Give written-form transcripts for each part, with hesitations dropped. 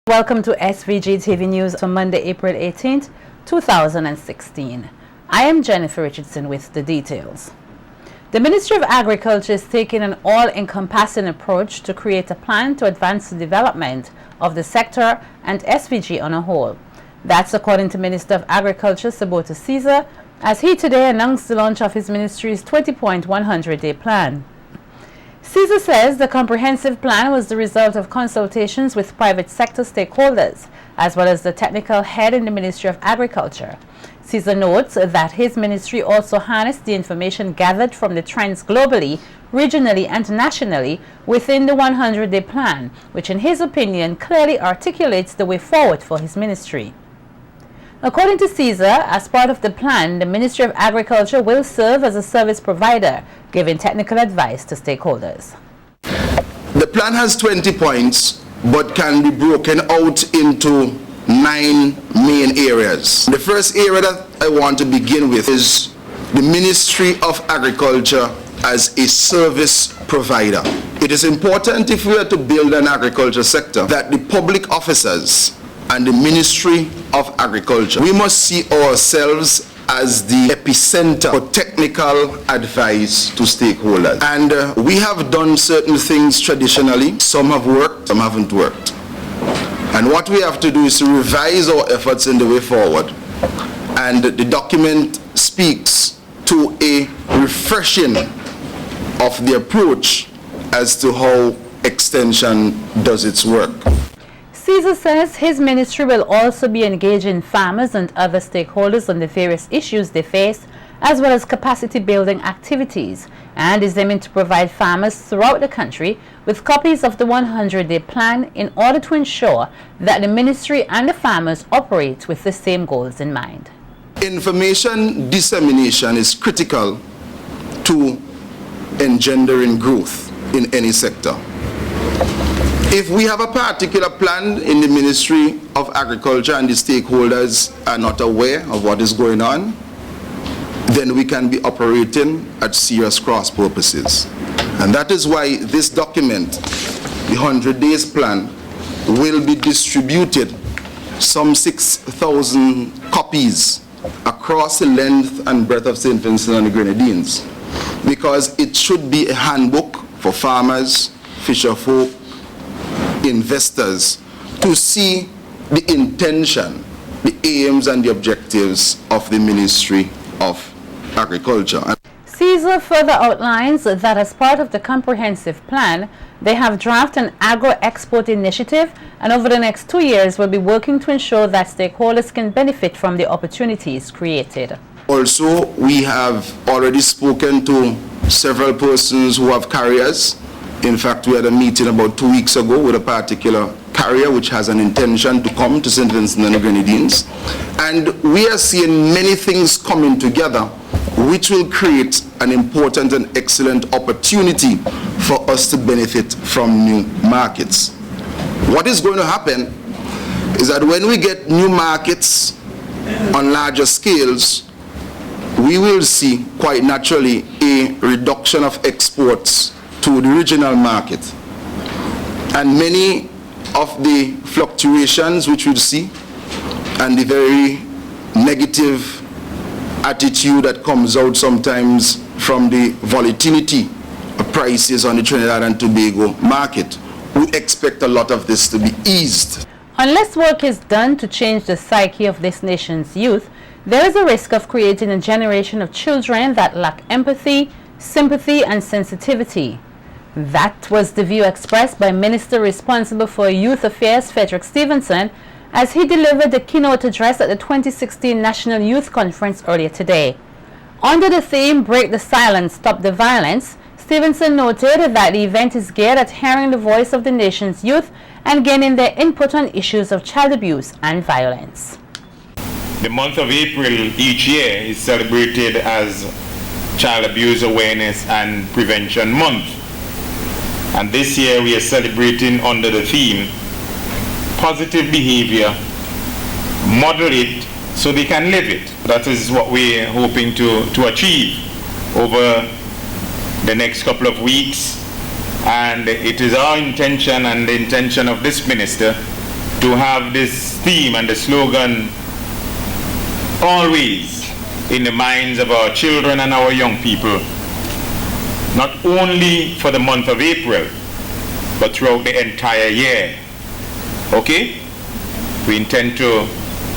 Welcome to SVG-TV News for Monday, April 18th, 2016. I am Jennifer Richardson with the details. The Ministry of Agriculture is taking an all-encompassing approach to create a plan to advance the development of the sector and SVG on a whole. That's according to Minister of Agriculture Sabota Caesar, as he today announced the launch of his ministry's 20-point 100-day plan. Caesar says the comprehensive plan was the result of consultations with private sector stakeholders, as well as the technical head in the Ministry of Agriculture. Caesar notes that his ministry also harnessed the information gathered from the trends globally, regionally, and nationally within the 100-day plan, which in his opinion clearly articulates the way forward for his ministry. According to Caesar, as part of the plan, the Ministry of Agriculture will serve as a service provider, giving technical advice to stakeholders. The plan has 20 points, but can be broken out into 9 main areas. The first area that I want to begin with is the Ministry of Agriculture as a service provider. It is important, if we are to build an agriculture sector, that the public officers and the Ministry of Agriculture, we must see ourselves as the epicenter for technical advice to stakeholders. And we have done certain things traditionally. Some have worked, some haven't worked. And what we have to do is to revise our efforts in the way forward. And the document speaks to a refreshing of the approach as to how extension does its work. Caesar says his ministry will also be engaging farmers and other stakeholders on the various issues they face, as well as capacity building activities, and is aiming to provide farmers throughout the country with copies of the 100-day plan in order to ensure that the ministry and the farmers operate with the same goals in mind. Information dissemination is critical to engendering growth in any sector. If we have a particular plan in the Ministry of Agriculture and the stakeholders are not aware of what is going on, then we can be operating at serious cross purposes. And that is why this document, the 100 days plan, will be distributed some 6,000 copies across the length and breadth of St. Vincent and the Grenadines, because it should be a handbook for farmers, fisherfolk, investors to see the intention, the aims and the objectives of the Ministry of Agriculture. Caesar further outlines that as part of the comprehensive plan, they have drafted an agro-export initiative, and over the next 2 years will be working to ensure that stakeholders can benefit from the opportunities created. Also, we have already spoken to several persons who have carriers. In fact, we had a meeting about 2 weeks ago with a particular carrier which has an intention to come to St. Vincent and the Grenadines. And we are seeing many things coming together which will create an important and excellent opportunity for us to benefit from new markets. What is going to happen is that when we get new markets on larger scales, we will see quite naturally a reduction of exports to the regional market. And many of the fluctuations which we'll see and the very negative attitude that comes out sometimes from the volatility of prices on the Trinidad and Tobago market, we expect a lot of this to be eased. Unless work is done to change the psyche of this nation's youth, there is a risk of creating a generation of children that lack empathy, sympathy, and sensitivity. That was the view expressed by Minister responsible for Youth Affairs, Frederick Stevenson, as he delivered the keynote address at the 2016 National Youth Conference earlier today. Under the theme, Break the Silence, Stop the Violence, Stevenson noted that the event is geared at hearing the voice of the nation's youth and gaining their input on issues of child abuse and violence. The month of April each year is celebrated as Child Abuse Awareness and Prevention Month. And this year we are celebrating under the theme, positive behavior, model it so they can live it. That is what we're hoping to achieve over the next couple of weeks. And it is our intention and the intention of this minister to have this theme and the slogan always in the minds of our children and our young people, not only for the month of April, but throughout the entire year. Okay? We intend to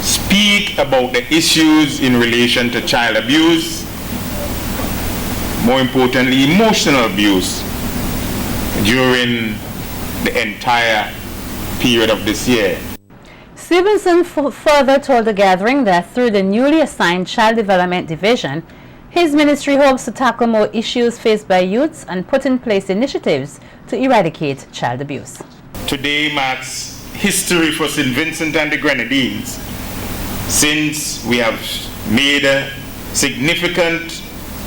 speak about the issues in relation to child abuse, more importantly, emotional abuse, during the entire period of this year. Stevenson further told the gathering that through the newly assigned Child Development Division, his ministry hopes to tackle more issues faced by youths and put in place initiatives to eradicate child abuse. Today marks history for St. Vincent and the Grenadines, since we have made a significant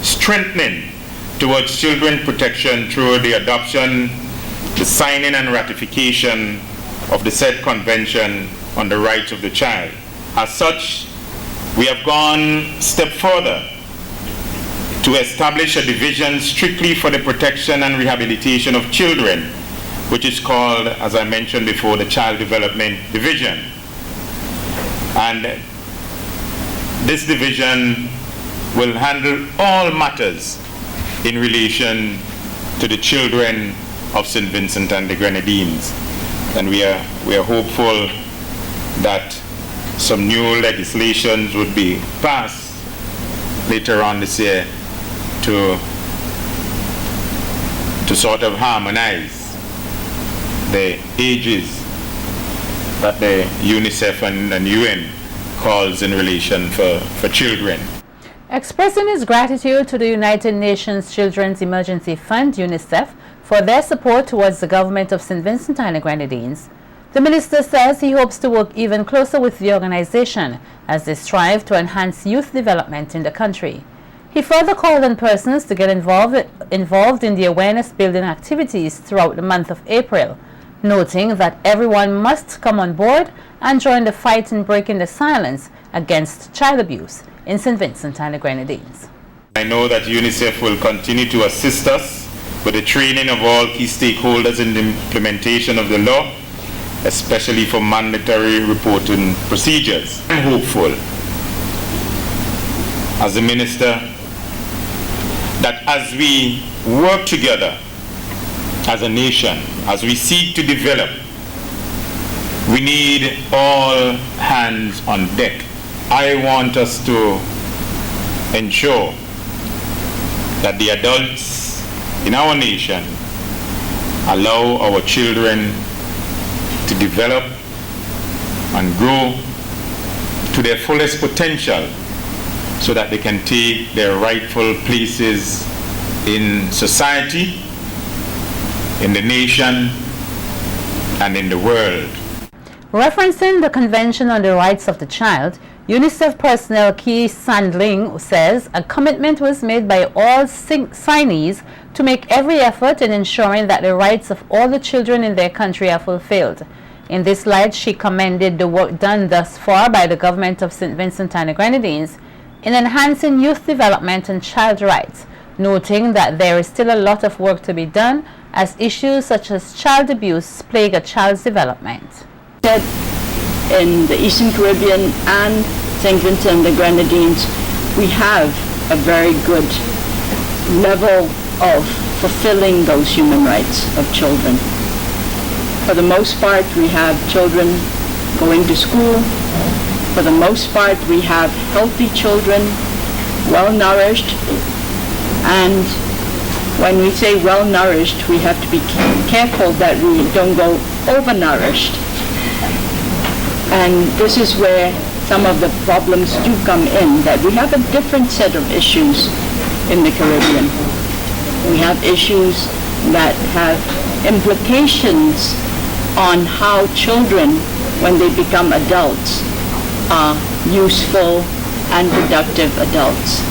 strengthening towards children protection through the adoption, the signing and ratification of the said Convention on the Rights of the Child. As such, we have gone a step further to establish a division strictly for the protection and rehabilitation of children, which is called, as I mentioned before, the Child Development Division. And this division will handle all matters in relation to the children of St. Vincent and the Grenadines. And we are hopeful that some new legislations would be passed later on this year to sort of harmonize the ages that the UNICEF and UN calls in relation for children. Expressing his gratitude to the United Nations Children's Emergency Fund, UNICEF, for their support towards the government of St. Vincent and the Grenadines, the minister says he hopes to work even closer with the organization as they strive to enhance youth development in the country. He further called on persons to get involved in the awareness-building activities throughout the month of April, noting that everyone must come on board and join the fight in breaking the silence against child abuse in St. Vincent and the Grenadines. I know that UNICEF will continue to assist us with the training of all key stakeholders in the implementation of the law, especially for mandatory reporting procedures. I'm hopeful, as a minister, that as we work together as a nation, as we seek to develop, we need all hands on deck. I want us to ensure that the adults in our nation allow our children to develop and grow to their fullest potential so that they can take their rightful places in society, in the nation, and in the world. Referencing the Convention on the Rights of the Child, UNICEF personnel Key Sandling says a commitment was made by all signees to make every effort in ensuring that the rights of all the children in their country are fulfilled. In this light, she commended the work done thus far by the government of St. Vincent and the Grenadines in enhancing youth development and child rights, noting that there is still a lot of work to be done as issues such as child abuse plague a child's development. In the Eastern Caribbean and St. Vincent and the Grenadines, we have a very good level of fulfilling those human rights of children. For the most part, we have children going to school. For the most part, we have healthy children, well-nourished. And when we say well-nourished, we have to be careful that we don't go overnourished. And this is where some of the problems do come in, that we have a different set of issues in the Caribbean. We have issues that have implications on how children, when they become adults, are useful and productive adults.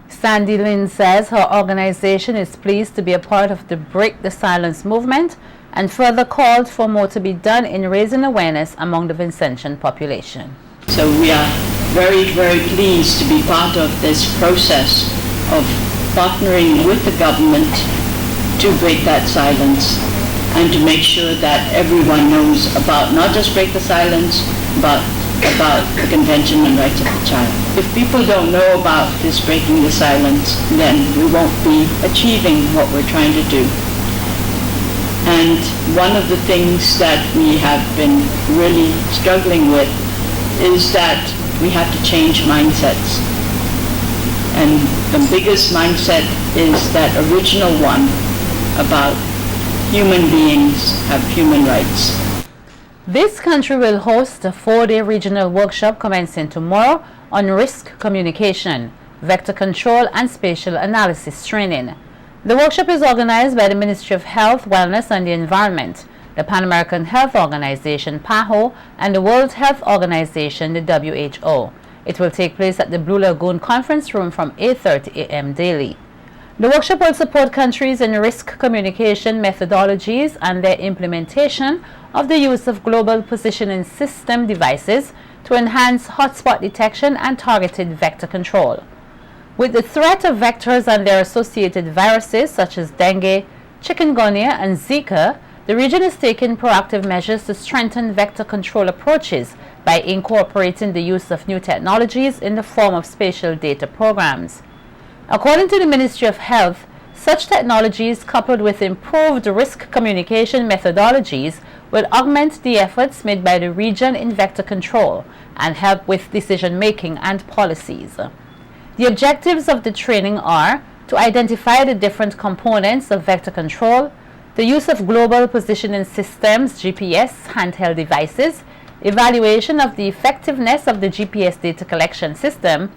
Sandy Lynn says her organization is pleased to be a part of the Break the Silence movement and further called for more to be done in raising awareness among the Vincentian population. So we are very, very pleased to be part of this process of partnering with the government to break that silence and to make sure that everyone knows about, not just break the silence, but about the Convention on Rights of the Child. If people don't know about this breaking the silence, then we won't be achieving what we're trying to do. And one of the things that we have been really struggling with is that we have to change mindsets. And the biggest mindset is that original one about human beings have human rights. This country will host a 4-day regional workshop commencing tomorrow on risk communication, vector control and spatial analysis training. The workshop is organized by the Ministry of Health, Wellness and the Environment, the Pan American Health Organization, PAHO, and the World Health Organization, the WHO. It will take place at the Blue Lagoon Conference Room from 8:30 a.m. daily. The workshop will support countries in risk communication methodologies and their implementation of the use of global positioning system devices to enhance hotspot detection and targeted vector control. With the threat of vectors and their associated viruses such as dengue, chikungunya, and Zika, the region is taking proactive measures to strengthen vector control approaches by incorporating the use of new technologies in the form of spatial data programs. According to the Ministry of Health, such technologies coupled with improved risk communication methodologies will augment the efforts made by the region in vector control and help with decision-making and policies. The objectives of the training are to identify the different components of vector control, the use of global positioning systems, GPS, handheld devices, evaluation of the effectiveness of the GPS data collection system,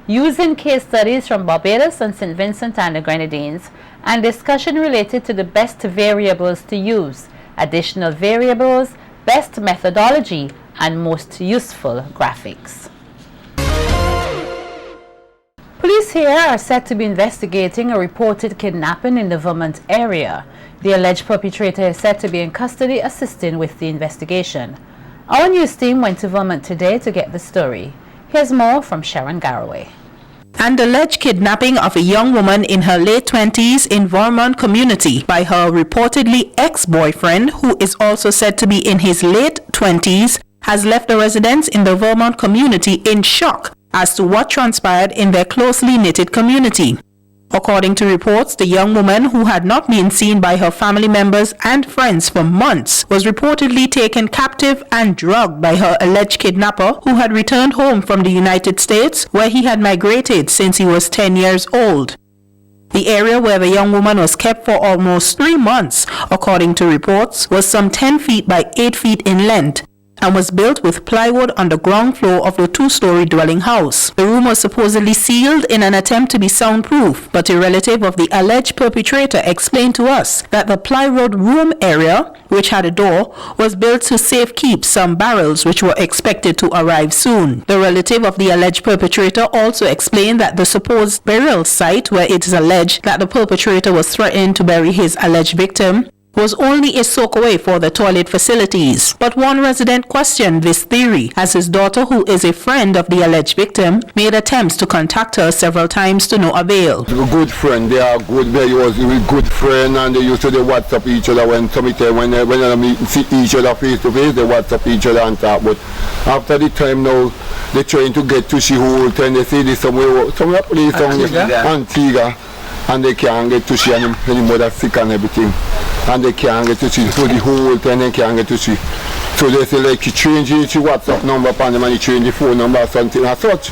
using case studies from Barbados and St. Vincent and the Grenadines, and discussion related to the best variables to use, additional variables, best methodology, and most useful graphics. Police here are said to be investigating a reported kidnapping in the Vermont area. The alleged perpetrator is said to be in custody assisting with the investigation. Our news team went to Vermont today to get the story. Here's more from Sharon Garraway. An alleged kidnapping of a young woman in her late 20s in Vermont community by her reportedly ex-boyfriend, who is also said to be in his late 20s, has left the residents in the Vermont community in shock as to what transpired in their closely knitted community. According to reports, the young woman, who had not been seen by her family members and friends for months, was reportedly taken captive and drugged by her alleged kidnapper, who had returned home from the United States, where he had migrated since he was 10 years old. The area where the young woman was kept for almost 3 months, according to reports, was some 10 feet by 8 feet in length, and was built with plywood on the ground floor of the 2-story dwelling house. The room was supposedly sealed in an attempt to be soundproof, but a relative of the alleged perpetrator explained to us that the plywood room area, which had a door, was built to safekeep some barrels which were expected to arrive soon. The relative of the alleged perpetrator also explained that the supposed burial site where it is alleged that the perpetrator was threatening to bury his alleged victim was only a soak away for the toilet facilities. But one resident questioned this theory, as his daughter, who is a friend of the alleged victim, made attempts to contact her several times to no avail. A good friend, they are good, they was a good friend, and they used to WhatsApp each other when they meet, see each other face to face, they WhatsApp each other and talk. But after the time now, they're trying to get to she whole time, they say this somewhere place, Antigua, and they can't get to she anymore, that's sick and everything. And they can't get to see for the whole time, they can't get to see. So they say like you change the WhatsApp number upon them and you change the phone number or something as such.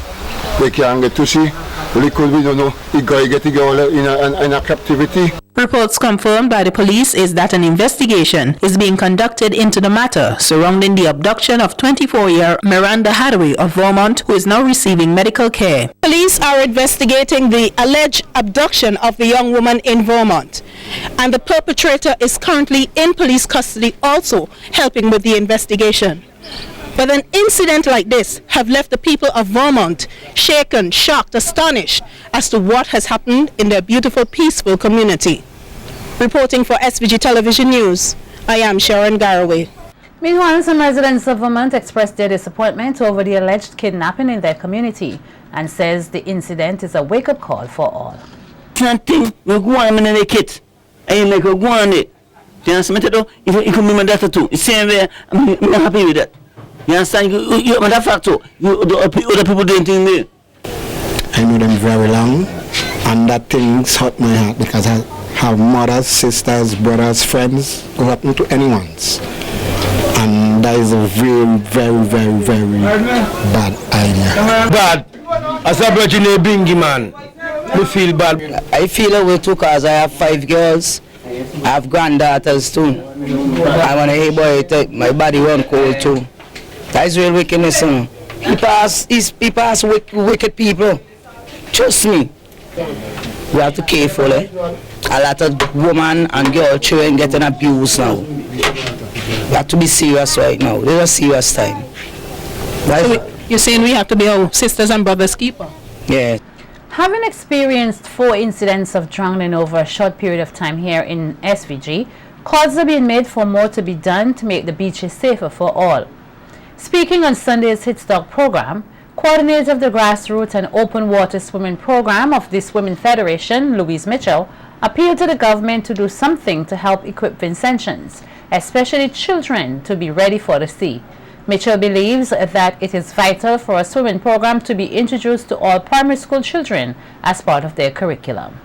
They can't get to see. Because we don't know, the guy get in a captivity. Reports confirmed by the police is that an investigation is being conducted into the matter surrounding the abduction of 24-year Miranda Hathaway of Vermont, who is now receiving medical care. Police are investigating the alleged abduction of the young woman in Vermont, and the perpetrator is currently in police custody, also helping with the investigation. But an incident like this have left the people of Vermont shaken, shocked, astonished as to what has happened in their beautiful, peaceful community. Reporting for SVG Television News, I am Sharon Garraway. Meanwhile, some residents of Vermont expressed their disappointment over the alleged kidnapping in their community and says the incident is a wake-up call for all. Something we go on in the kids, I make a go on it. You understand? If you can remember that too. It's same way, I'm happy with that. You understand? You matter of fact too. Other people doing things there. I know them very long, and that things hurt my heart because I have mothers, sisters, brothers, friends who happen to anyone's. And that is a very, very, very, very bad idea. Bad. As a virgin bingy man, I feel bad. I feel away too because I have 5 girls. I have granddaughters too. I want to hey boy, my body run cold too. That is real wickedness. People are wicked people. Trust me. We have to be careful. A lot of women and girl children getting abused now. We have to be serious right now. This is a serious time. Right? So you're saying we have to be our sisters and brothers keeper? Yeah. Having experienced 4 incidents of drowning over a short period of time here in SVG, calls are being made for more to be done to make the beaches safer for all. Speaking on Sunday's Hit Stock program, coordinator of the grassroots and open water swimming program of the Swimming Federation, Louise Mitchell, appealed to the government to do something to help equip Vincentians, especially children, to be ready for the sea. Mitchell believes that it is vital for a swimming program to be introduced to all primary school children as part of their curriculum.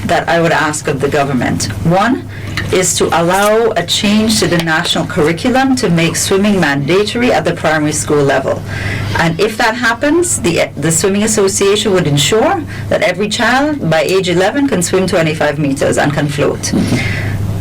That I would ask of the government. One is to allow a change to the national curriculum to make swimming mandatory at the primary school level. And if that happens, the Swimming Association would ensure that every child by age 11 can swim 25 meters and can float.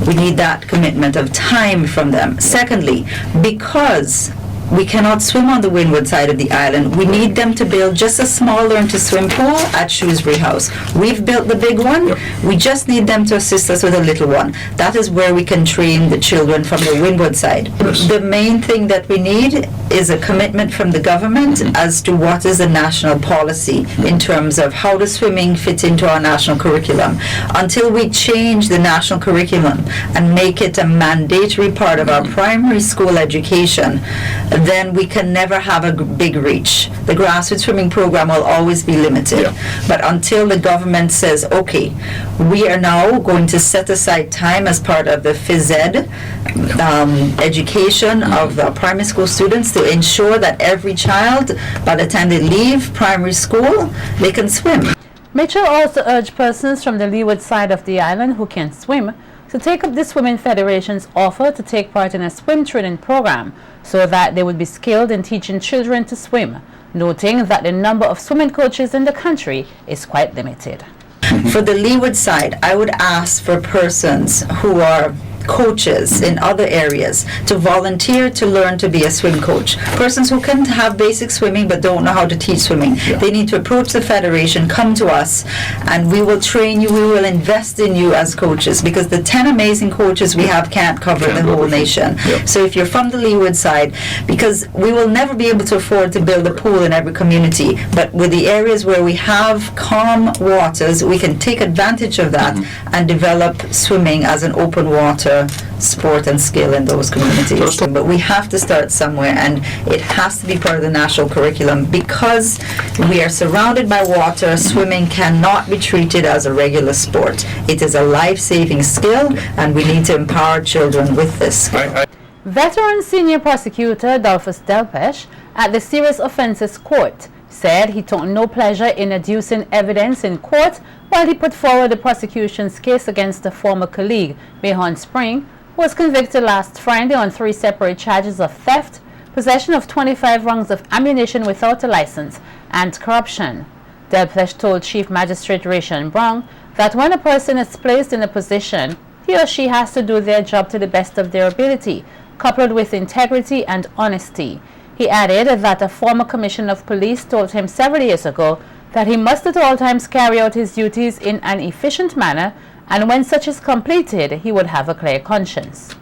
We need that commitment of time from them. Secondly, because we cannot swim on the windward side of the island, we need them to build just a small learn-to-swim pool at Shrewsbury House. We've built the big one. We just need them to assist us with a little one. That is where we can train the children from the windward side. The main thing that we need is a commitment from the government as to what is the national policy in terms of how does swimming fit into our national curriculum. Until we change the national curriculum and make it a mandatory part of our primary school education, then we can never have a big reach. The grassroots swimming program will always be limited. But until the government says, okay, we are now going to set aside time as part of the phys ed education of the primary school students to ensure that every child, by the time they leave primary school, they can swim. Mitchell also urged persons from the leeward side of the island who can swim to take up the Swimming Federation's offer to take part in a swim training program so that they would be skilled in teaching children to swim, noting that the number of swimming coaches in the country is quite limited. For the leeward side, I would ask for persons who are coaches in other areas to volunteer to learn to be a swim coach. Persons who can have basic swimming but don't know how to teach swimming. They need to approach the federation, come to us, and we will train you, we will invest in you as coaches, because the 10 amazing coaches we have can't cover the whole nation. So if you're from the leeward side, because we will never be able to afford to build a pool in every community, but with the areas where we have calm waters, we can take advantage of that and develop swimming as an open water sport and skill in those communities. But we have to start somewhere, and it has to be part of the national curriculum. Because we are surrounded by water, swimming cannot be treated as a regular sport. It is a life-saving skill, and we need to empower children with this skill. Veteran Senior Prosecutor Dolphus Delpesh at the Serious Offences Court said he took no pleasure in adducing evidence in court while he put forward the prosecution's case against a former colleague, Mahon Spring, who was convicted last Friday on 3 separate charges of theft, possession of 25 rounds of ammunition without a license, and corruption. Delpesh told Chief Magistrate Rayshon Brown that when a person is placed in a position, he or she has to do their job to the best of their ability, coupled with integrity and honesty. He added that a former commissioner of police told him several years ago that he must at all times carry out his duties in an efficient manner, and when such is completed, he would have a clear conscience.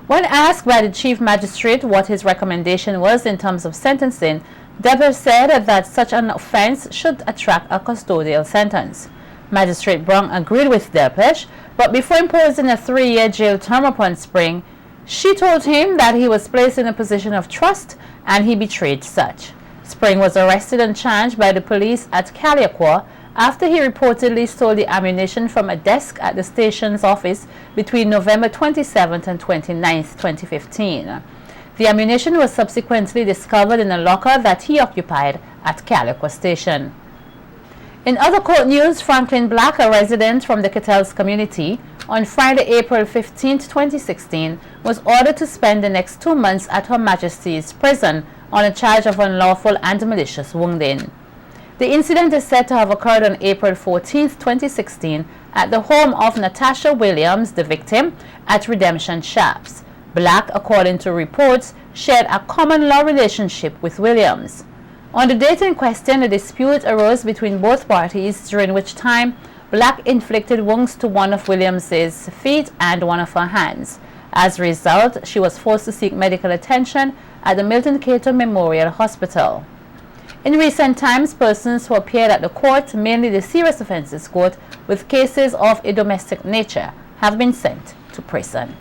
When asked by the Chief Magistrate what his recommendation was in terms of sentencing, Delpesh said that such an offense should attract a custodial sentence. Magistrate Brown agreed with Delpesh, but before imposing a 3-year jail term upon Spring, she told him that he was placed in a position of trust and he betrayed such. Spring was arrested and charged by the police at Caliacor after he reportedly stole the ammunition from a desk at the station's office between November 27th and 29th, 2015. The ammunition was subsequently discovered in a locker that he occupied at Calico Station. In other court news, Franklin Black, a resident from the Kettles community, on Friday, April 15, 2016, was ordered to spend the next 2 months at Her Majesty's prison on a charge of unlawful and malicious wounding. The incident is said to have occurred on April 14, 2016, at the home of Natasha Williams, the victim, at Redemption Shops. Black, according to reports, shared a common law relationship with Williams. On the date in question, a dispute arose between both parties, during which time Black inflicted wounds to one of Williams's feet and one of her hands. As a result, she was forced to seek medical attention at the Milton Cato Memorial Hospital. In recent times, persons who appeared at the court, mainly the serious offences court, with cases of a domestic nature, have been sent to prison.